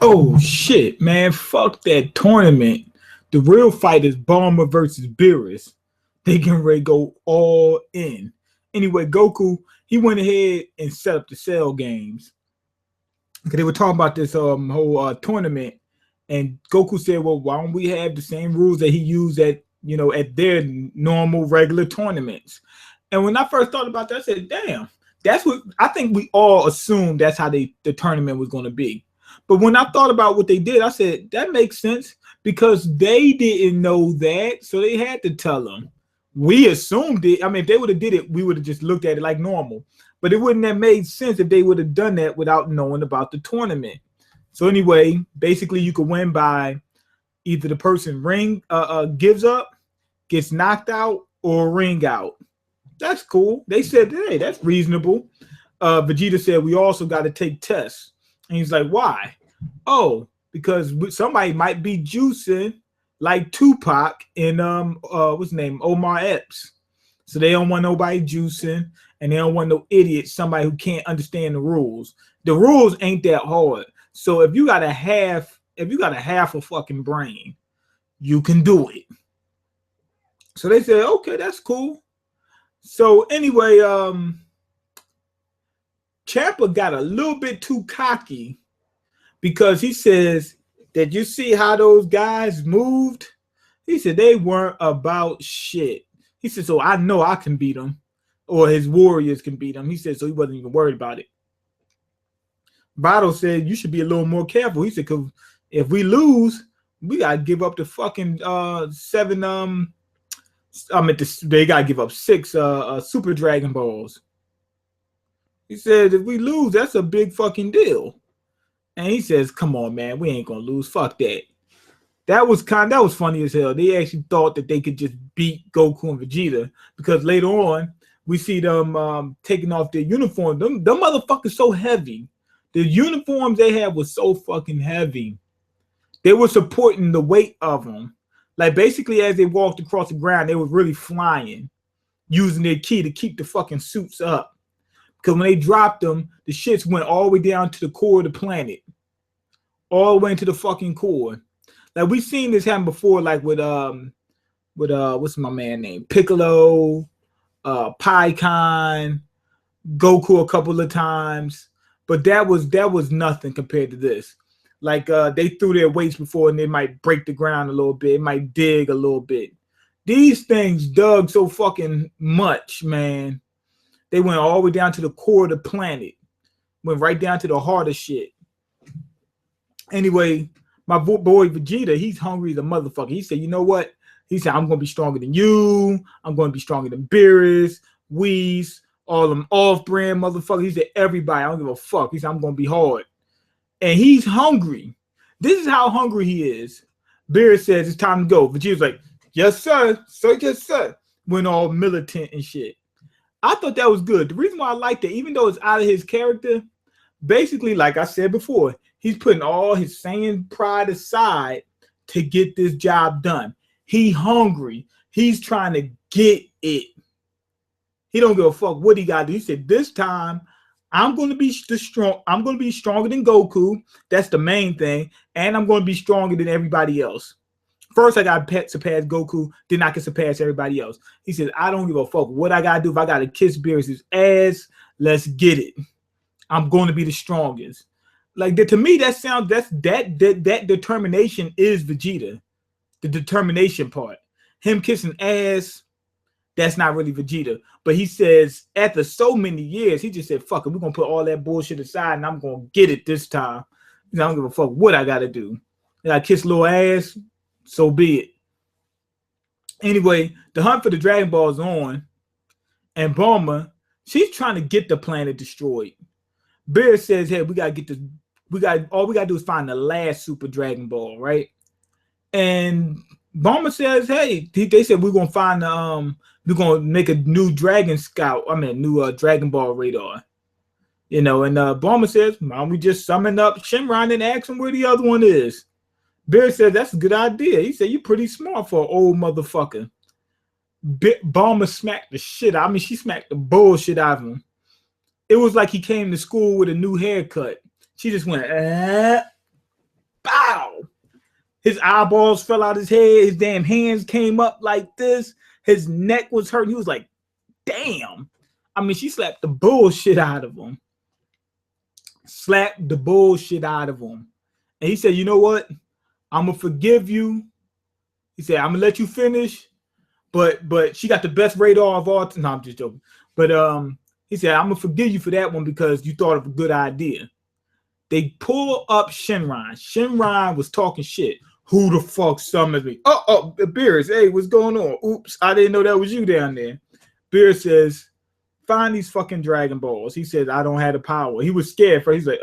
Oh shit, man! Fuck that tournament. The real fight is Bulma versus Beerus. They can ready to go all in. Anyway, Goku he went ahead and set up the Cell games because they were talking about this whole tournament, and Goku said, "Well, why don't we have the same rules that he used at at their normal regular tournaments?" And when I first thought about that, I said, "Damn, that's what I think." We all assumed that's how the tournament was going to be. But when I thought about what they did, I said that makes sense because they didn't know that, so they had to tell them. We assumed it. I mean, if they would have did it, we would have just looked at it like normal. But it wouldn't have made sense if they would have done that without knowing about the tournament. So anyway, basically, you could win by either the person gives up, gets knocked out, or ring out. That's cool. They said, hey, that's reasonable. Vegeta said we also got to take tests. And he's like, why? Oh, because somebody might be juicing like Tupac and what's his name? Omar Epps. So they don't want nobody juicing, and they don't want no idiot, somebody who can't understand the rules. The rules ain't that hard. So if you got a half a fucking brain, you can do it. So they said, okay, that's cool. So anyway, Champa got a little bit too cocky because he says that you see how those guys moved. He said they weren't about shit. He said, so I know I can beat them, or his warriors can beat them. He said, so he wasn't even worried about it. Vado said you should be a little more careful. He said, because if we lose, we gotta give up the fucking seven. They gotta give up 6 Super Dragon Balls. He said, if we lose, that's a big fucking deal. And he says, come on, man, we ain't gonna lose. Fuck that. That was funny as hell. They actually thought that they could just beat Goku and Vegeta because later on we see them taking off their uniform. Them motherfuckers so heavy. The uniforms they had was so fucking heavy. They were supporting the weight of them. Like basically as they walked across the ground, they were really flying, using their ki to keep the fucking suits up. Because when they dropped them, the shits went all the way down to the core of the planet. All the way into the fucking core. Like we've seen this happen before, like with what's my man name? Piccolo, Pycon, Goku a couple of times. But that was nothing compared to this. Like they threw their weights before and they might break the ground a little bit, it might dig a little bit. These things dug so fucking much, man. They went all the way down to the core of the planet. Went right down to the heart of shit. Anyway, my boy Vegeta, he's hungry as a motherfucker. He said, you know what? He said, I'm going to be stronger than you. I'm going to be stronger than Beerus, Whis, all them off-brand motherfuckers. He said, everybody, I don't give a fuck. He said, I'm going to be hard. And he's hungry. This is how hungry he is. Beerus says, it's time to go. Vegeta's like, yes, sir. Sir, yes, sir. Went all militant and shit. I thought that was good. The reason why I liked it, even though it's out of his character, basically, like I said before, he's putting all his Saiyan pride aside to get this job done. He hungry. He's trying to get it. He don't give a fuck what he got to do. He said, this time, I'm going to be strong. I'm going to be stronger than Goku. That's the main thing. And I'm going to be stronger than everybody else. First, I got to surpass Goku. Then I can surpass everybody else. He says, I don't give a fuck what I got to do. If I got to kiss Beerus' ass, let's get it. I'm going to be the strongest. Like to me, that sounds that determination is Vegeta. The determination part. Him kissing ass, that's not really Vegeta. But he says, after so many years, he just said, fuck it, we're going to put all that bullshit aside and I'm going to get it this time. I don't give a fuck what I got to do. I got to kiss little ass, so be it. Anyway, the hunt for the Dragon Ball is on. And Bulma, she's trying to get the planet destroyed. Beerus says, hey, we got to get this. All we got to do is find the last Super Dragon Ball, right? And Bulma says, hey, they said we're going to find we're going to make a new Dragon Ball radar. And Bulma says, why don't we just summon up Shenron and ask him where the other one is? Beerus said, that's a good idea. He said, you're pretty smart for an old motherfucker. Bulma smacked the shit out. I mean, she smacked the bullshit out of him. It was like he came to school with a new haircut. She just went, His eyeballs fell out his head. His damn hands came up like this. His neck was hurting. He was like, damn. I mean, she slapped the bullshit out of him. Slapped the bullshit out of him. And he said, you know what? I'm going to forgive you. He said, I'm going to let you finish. But she got the best radar of all time. No, I'm just joking. But he said, I'm going to forgive you for that one because you thought of a good idea. They pull up Shinran. Shinran was talking shit. Who the fuck summoned me? Oh, Beerus. Hey, what's going on? Oops, I didn't know that was you down there. Beerus says, find these fucking Dragon Balls. He said, I don't have the power. He was scared first. He's like,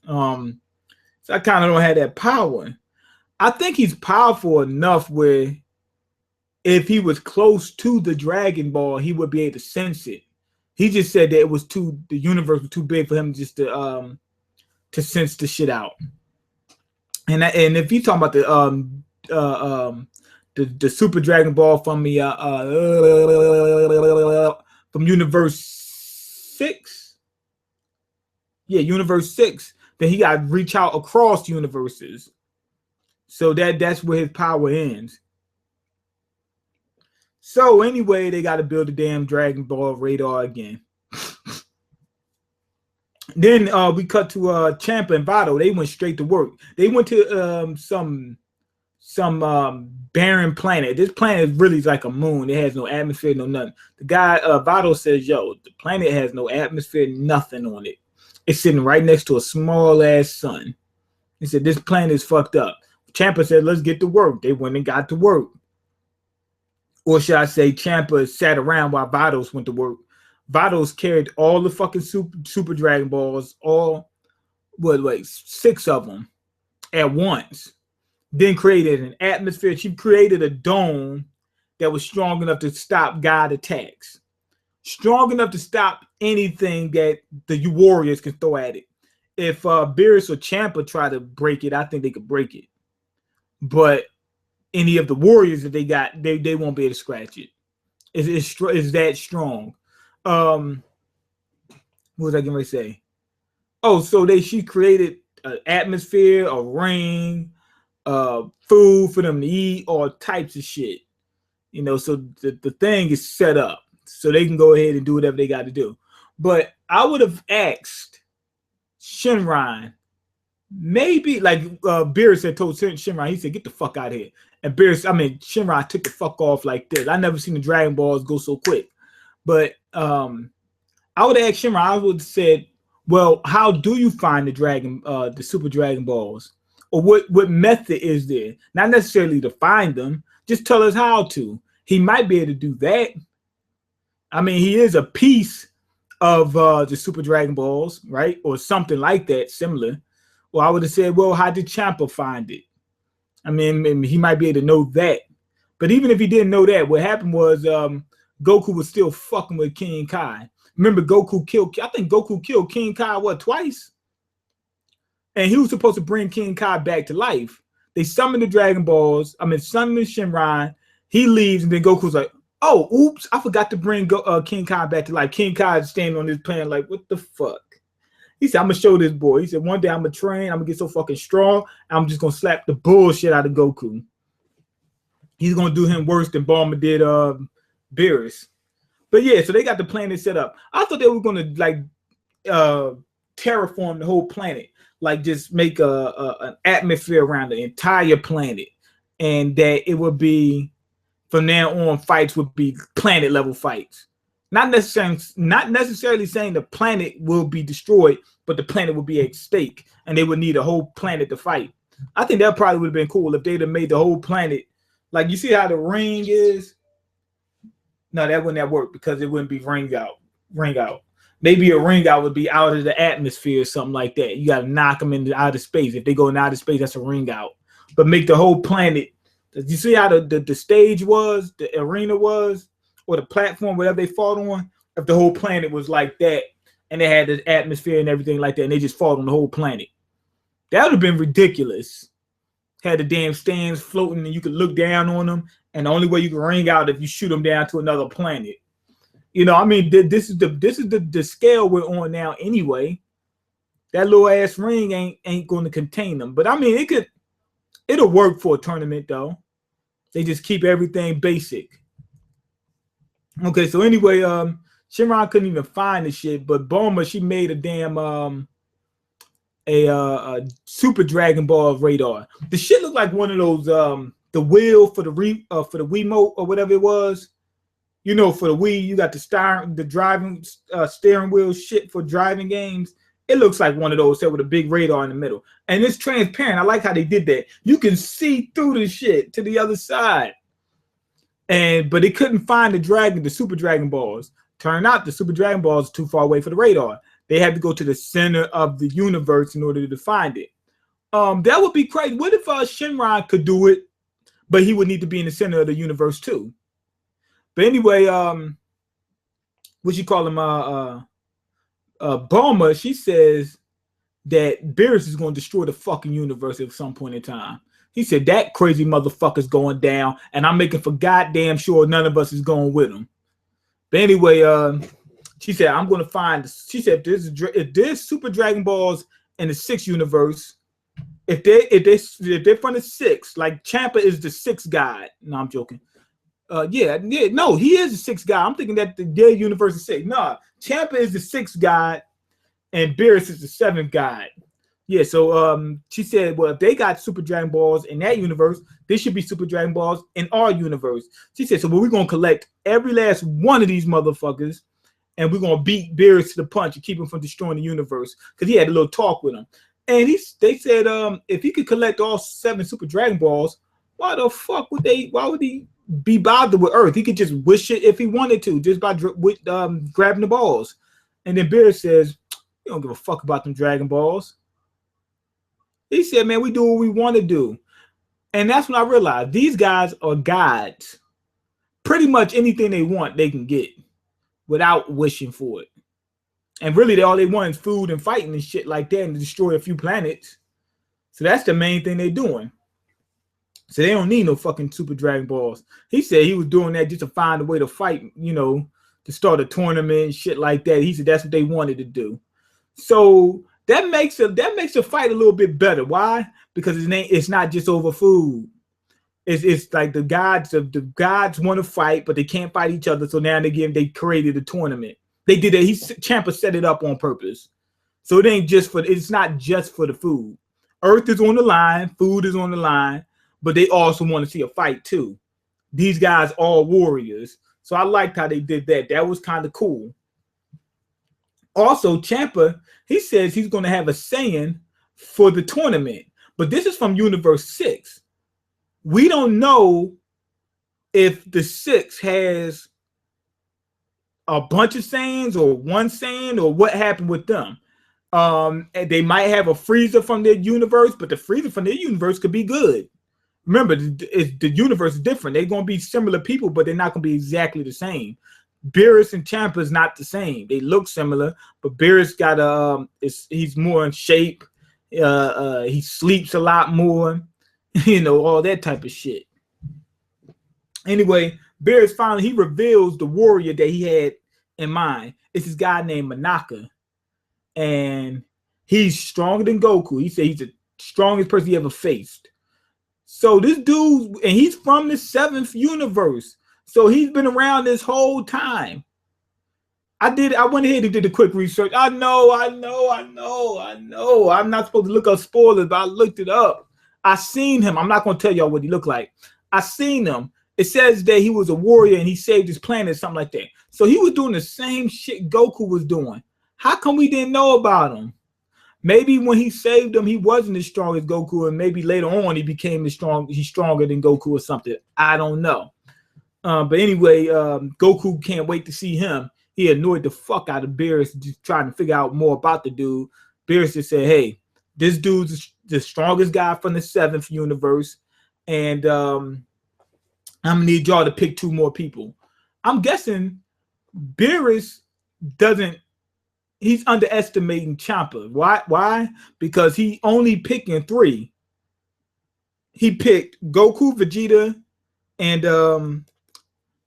so I kind of don't have that power. I think he's powerful enough where if he was close to the Dragon Ball, he would be able to sense it. He just said that it was the universe was too big for him just to sense the shit out. And if you talking about the Super Dragon Ball from the from Universe 6, yeah, Universe 6, then he got to reach out across universes. So that's where his power ends. So anyway, they got to build a damn Dragon Ball radar again. Then we cut to Champa and Vado. They went straight to work. They went to some barren planet. This planet is really like a moon. It has no atmosphere, no nothing. The guy Vado says, yo, the planet has no atmosphere, nothing on it. It's sitting right next to a small ass sun. He said, this planet is fucked up. Champa said, let's get to work. They went and got to work. Or should I say Champa sat around while Vados went to work. Vados carried all the fucking super Dragon Balls, all, like 6 of them at once. Then created an atmosphere. She created a dome that was strong enough to stop God attacks. Strong enough to stop anything that the warriors can throw at it. If Beerus or Champa try to break it, I think they could break it. But any of the warriors that they got, they won't be able to scratch it. It's that strong. What was I going to say? Oh, so she created an atmosphere, a ring, food for them to eat, all types of shit. You know, so the thing is set up so they can go ahead and do whatever they got to do. But I would have asked Shinran, maybe like Beerus had told Shinran, he said, get the fuck out of here. And Shinran took the fuck off like this. I never seen the Dragon Balls go so quick. But I would have asked Shinran, I would have said, well, how do you find the Super Dragon Balls? Or what method is there? Not necessarily to find them, just tell us how to. He might be able to do that. I mean, he is a piece of the Super Dragon Balls, right? Or something like that, similar. Well, I would have said, well, how did Champa find it? I mean, he might be able to know that. But even if he didn't know that, what happened was Goku was still fucking with King Kai. Remember, I think Goku killed King Kai, twice? And he was supposed to bring King Kai back to life. They summoned the Dragon Balls. Summoned Shinran. He leaves, and then Goku's like, oh, oops, I forgot to bring King Kai back to life. King Kai is standing on this planet like, what the fuck? He said, I'm going to show this boy. He said, one day I'm going to train. I'm going to get so fucking strong. I'm just going to slap the bullshit out of Goku. He's going to do him worse than Bulma did Beerus. But yeah, so they got the planet set up. I thought they were going to terraform the whole planet. Like just make an atmosphere around the entire planet. And that it would be, from now on, fights would be planet level fights. Not necessarily saying the planet will be destroyed, but the planet would be at stake, and they would need a whole planet to fight. I think that probably would have been cool if they'd have made the whole planet, like you see how the ring is. No, that wouldn't have worked because it wouldn't be ring out. Maybe a ring out would be out of the atmosphere or something like that. You got to knock them into outer space. If they go in outer space, that's a ring out. But make the whole planet. You see how the stage was, the arena was, or the platform, whatever they fought on, if the whole planet was like that, and they had the atmosphere and everything like that, and they just fought on the whole planet. That would have been ridiculous. Had the damn stands floating, and you could look down on them, and the only way you can ring out if you shoot them down to another planet. You know, this is the scale we're on now anyway. That little ass ring ain't going to contain them. But it could. It'll work for a tournament though. They just keep everything basic. Okay, so anyway, Shinron couldn't even find the shit, but Bulma, she made a damn a Super Dragon Ball radar. The shit looked like one of those the wheel for the Wiimote or whatever it was. You know, for the Wii, you got the driving steering wheel shit for driving games. It looks like one of those set with a big radar in the middle, and it's transparent. I like how they did that. You can see through the shit to the other side. But they couldn't find the Super Dragon Balls. Turned out the Super Dragon Balls are too far away for the radar. They had to go to the center of the universe in order to find it. That would be crazy. What if Shinron could do it, but he would need to be in the center of the universe too? But anyway, what you call him? Bulma, she says that Beerus is going to destroy the fucking universe at some point in time. He said that crazy motherfucker's going down, and I'm making for goddamn sure none of us is going with him. But anyway, she said I'm going to find. She said if there's Super Dragon Balls in the 6th universe, if they're from the 6th, like Champa is the 6th god. No, I'm joking. No, he is the 6th god. I'm thinking that their universe is 6. No, Champa is the 6th god, and Beerus is the 7th god. Yeah, so she said, well, if they got Super Dragon Balls in that universe, there should be Super Dragon Balls in our universe. She said, so we're going to collect every last one of these motherfuckers, and we're going to beat Beerus to the punch and keep him from destroying the universe, because he had a little talk with him. And they said if he could collect all 7 Super Dragon Balls, why would he be bothered with Earth? He could just wish it if he wanted to, just by grabbing the balls. And then Beerus says, you don't give a fuck about them Dragon Balls. He said, man, we do what we want to do. And that's when I realized these guys are gods. Pretty much anything they want, they can get without wishing for it. And really, all they want is food and fighting and shit like that and to destroy a few planets. So that's the main thing they're doing. So they don't need no fucking Super Dragon Balls. He said he was doing that just to find a way to fight, you know, to start a tournament and shit like that. He said that's what they wanted to do. So that makes the fight a little bit better. Why? Because it's not just over food. It's like the gods want to fight, but they can't fight each other. So now they created a tournament. They did it. Ciampa set it up on purpose. So it's not just for the food. Earth is on the line, food is on the line, but they also want to see a fight too. These guys are warriors. So I liked how they did that. That was kind of cool. Also, Ciampa, he says he's going to have a saying for the tournament, but this is from Universe 6. We don't know if the 6 has a bunch of sayings or one saying or what happened with them. And they might have a Frieza from their universe, but the Frieza from their universe could be good. Remember, the universe is different. They're going to be similar people, but they're not going to be exactly the same. Beerus and Ciampa is not the same. They look similar, but Beerus got he's more in shape. He sleeps a lot more, you know, all that type of shit. Anyway, Beerus finally reveals the warrior that he had in mind. It's this guy named Manaka, and he's stronger than Goku. He said he's the strongest person he ever faced. So this dude, and he's from the 7th universe. So he's been around this whole time. I went ahead and did a quick research. I know. I'm not supposed to look up spoilers, but I looked it up. I seen him. I'm not going to tell y'all what he looked like. I seen him. It says that he was a warrior and he saved his planet, something like that. So he was doing the same shit Goku was doing. How come we didn't know about him? Maybe when he saved him, he wasn't as strong as Goku, and maybe later on he became he's stronger than Goku or something. I don't know. But anyway, Goku can't wait to see him. He annoyed the fuck out of Beerus, just trying to figure out more about the dude. Beerus just said, hey, this dude's the strongest guy from the 7th universe, and I'm going to need y'all to pick 2 more people. I'm guessing Beerus he's underestimating Ciampa. Why? Because he only picking 3. He picked Goku, Vegeta, and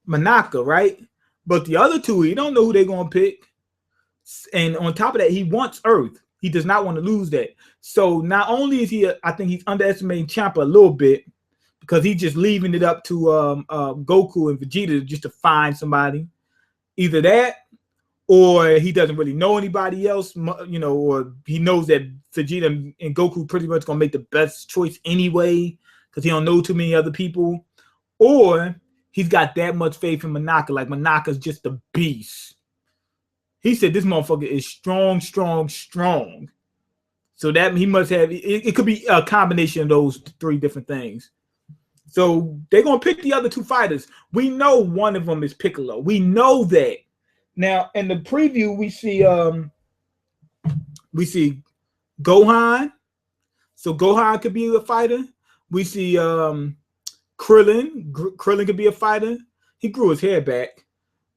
Manaka, right? But the other 2, he don't know who they're going to pick. And on top of that, he wants Earth. He does not want to lose that. So not only is he, I think he's underestimating Champa a little bit because he's just leaving it up to Goku and Vegeta just to find somebody. Either that, or he doesn't really know anybody else, or he knows that Vegeta and Goku pretty much gonna make the best choice anyway because he don't know too many other people, or he's got that much faith in Monaka. Like Monaka's just a beast. He said this motherfucker is strong, strong, strong. So that he must have. It could be a combination of those three different things. So they're gonna pick the other two fighters. We know one of them is Piccolo. We know that. Now in the preview, we see Gohan. So Gohan could be a fighter. We see Krillin. Krillin could be a fighter. He grew his hair back.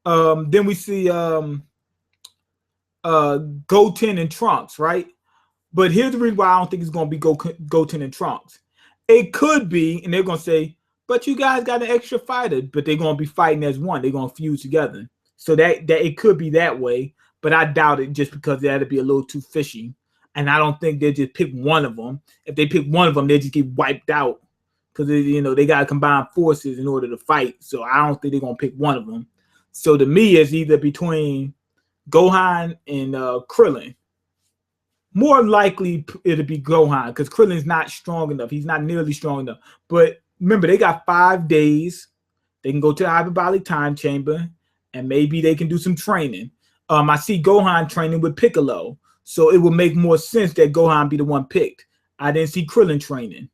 Then we see Goten and Trunks, right? But here's the reason why I don't think it's gonna be Goten and Trunks. It could be, and they're gonna say, but you guys got an extra fighter, but they're gonna be fighting as one. They're gonna fuse together. So that it could be that way, but I doubt it just because that'd be a little too fishy. And I don't think they just pick one of them. If they pick one of them, they just get wiped out because they gotta combine forces in order to fight. So I don't think they're gonna pick one of them. So to me, it's either between Gohan and Krillin. More likely it'll be Gohan because Krillin's not strong enough. He's not nearly strong enough. But remember, they got 5 days. They can go to the hyperbolic time chamber, and maybe they can do some training. I see Gohan training with Piccolo, so it would make more sense that Gohan be the one picked. I didn't see Krillin training.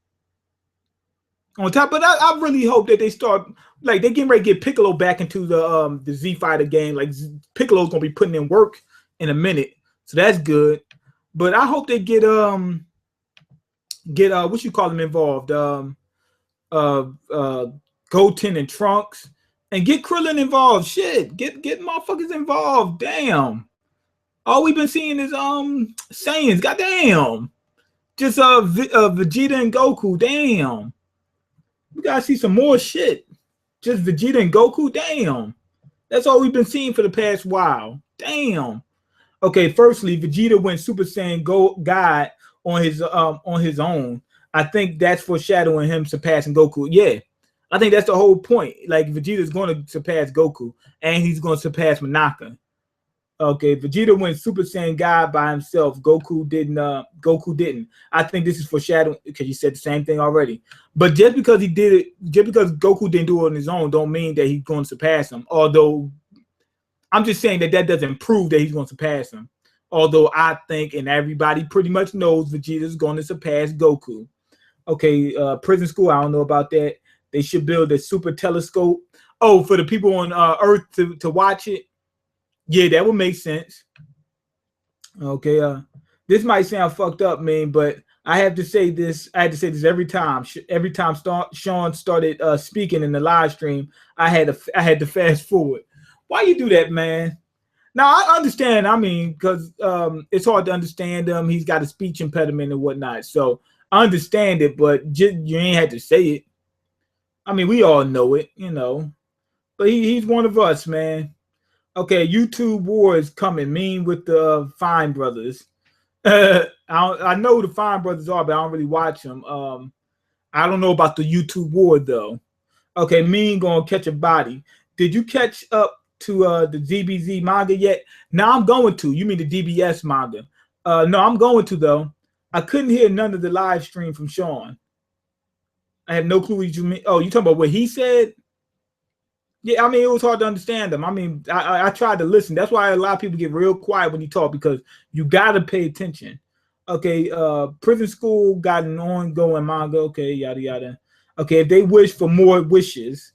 On top of that, I really hope that they start, like, they're getting ready to get Piccolo back into the Z Fighter game. Like, Piccolo's gonna be putting in work in a minute, so that's good. But I hope they get what you call them involved, Goten and Trunks, and get Krillin involved. Shit, get motherfuckers involved. Damn, all we've been seeing is Saiyans. Goddamn, just Vegeta and Goku. Damn, we gotta see some more shit. Just Vegeta and Goku. Damn, that's all we've been seeing for the past while. Damn. Okay, firstly, Vegeta went Super Saiyan God on his own. I think that's foreshadowing him surpassing Goku. Yeah, I think that's the whole point. Like, Vegeta's going to surpass Goku, and he's going to surpass Monaka. Okay, Vegeta went Super Saiyan God by himself. Goku didn't. I think this is foreshadowing because you said the same thing already. But just because he did it, just because Goku didn't do it on his own, don't mean that he's going to surpass him. Although I'm just saying that doesn't prove that he's going to surpass him. Although I think, and everybody pretty much knows, Vegeta's going to surpass Goku. Okay, prison school, I don't know about that. They should build a super telescope. Oh, for the people on Earth to watch it. Yeah, that would make sense. Okay, this might sound fucked up, man, but I have to say this. I had to say this every time. Every time Sean started speaking in the live stream, I had to fast forward. Why you do that, man? Now, I understand. I mean, because it's hard to understand him. He's got a speech impediment and whatnot. So I understand it, but you ain't had to say it. I mean, we all know it, But he's one of us, man. Okay, YouTube war is coming. Mean with the Fine Brothers. I know who the Fine Brothers are, but I don't really watch them. I don't know about the YouTube war, though. Okay, Mean gonna catch a body. Did you catch up to the DBZ manga yet? Now I'm going to. You mean the DBS manga? No, I'm going to, though. I couldn't hear none of the live stream from Sean. I have no clue what you mean. Oh, you talking about what he said? Yeah, I mean, it was hard to understand him. I mean, I tried to listen. That's why a lot of people get real quiet when you talk, because you got to pay attention. Okay, prison school got an ongoing manga. Okay, yada, yada. Okay, if they wish for more wishes.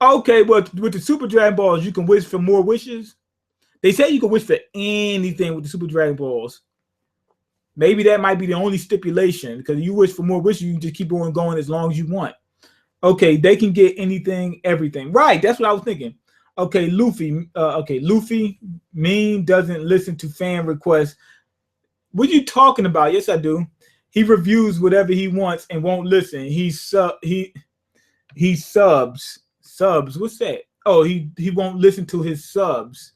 Okay, well, with the Super Dragon Balls, you can wish for more wishes. They say you can wish for anything with the Super Dragon Balls. Maybe that might be the only stipulation, because you wish for more wishes, you can just keep on going as long as you want. Okay, they can get anything, everything. Right, that's what I was thinking. Okay, Luffy. Luffy, Mean doesn't listen to fan requests. What are you talking about? Yes, I do. He reviews whatever he wants and won't listen. He subs. Subs. What's that? Oh, he won't listen to his subs.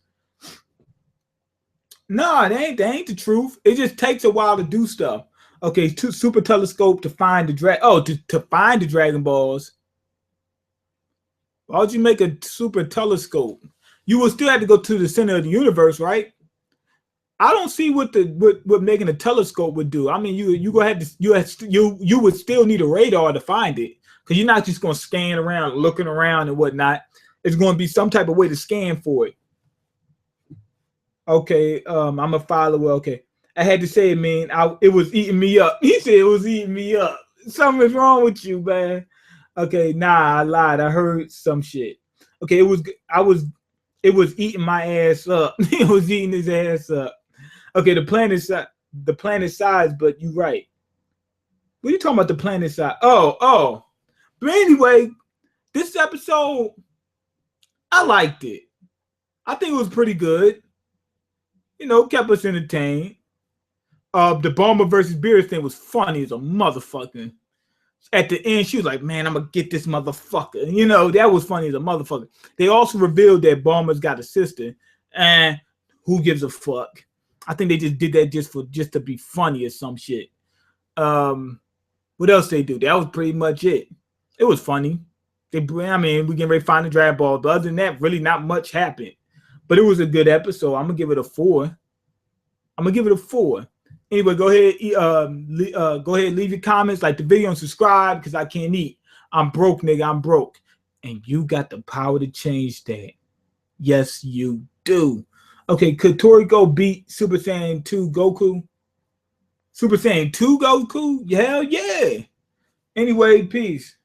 No, that ain't the truth. It just takes a while to do stuff. Okay, super telescope to find the to find the Dragon Balls. Why would you make a super telescope? You will still have to go to the center of the universe, right? I don't see what making a telescope would do. I mean, you go ahead you would still need a radar to find it, because you're not just gonna scan around, looking around and whatnot. It's going to be some type of way to scan for it. Okay, I'm a follower. Okay, I had to say it, man. It was eating me up. He said it was eating me up. Something's wrong with you, man. Okay, nah, I lied. I heard some shit. Okay, it was eating my ass up. It was eating his ass up. Okay, the planet size, but you right. What are you talking about? The planet size? Oh. But anyway, this episode, I liked it. I think it was pretty good. You know, kept us entertained. The Bulma versus Beerus thing was funny as a motherfucker. At the end, she was like, "Man, I'm gonna get this motherfucker." You know, that was funny as a motherfucker. They also revealed that Bulma's got a sister, and who gives a fuck? I think they just did that just to be funny or some shit. What else they do? That was pretty much it. It was funny. We getting ready to find the Dragon Ball, but other than that, really not much happened. But it was a good episode. I'm gonna give it a 4. Anyway, go ahead, leave your comments, like the video, and subscribe, because I can't eat. I'm broke, nigga. I'm broke, and you got the power to change that. Yes, you do. Okay, could Toriko beat Super Saiyan 2 Goku? Super Saiyan 2 Goku? Hell yeah. Anyway, peace.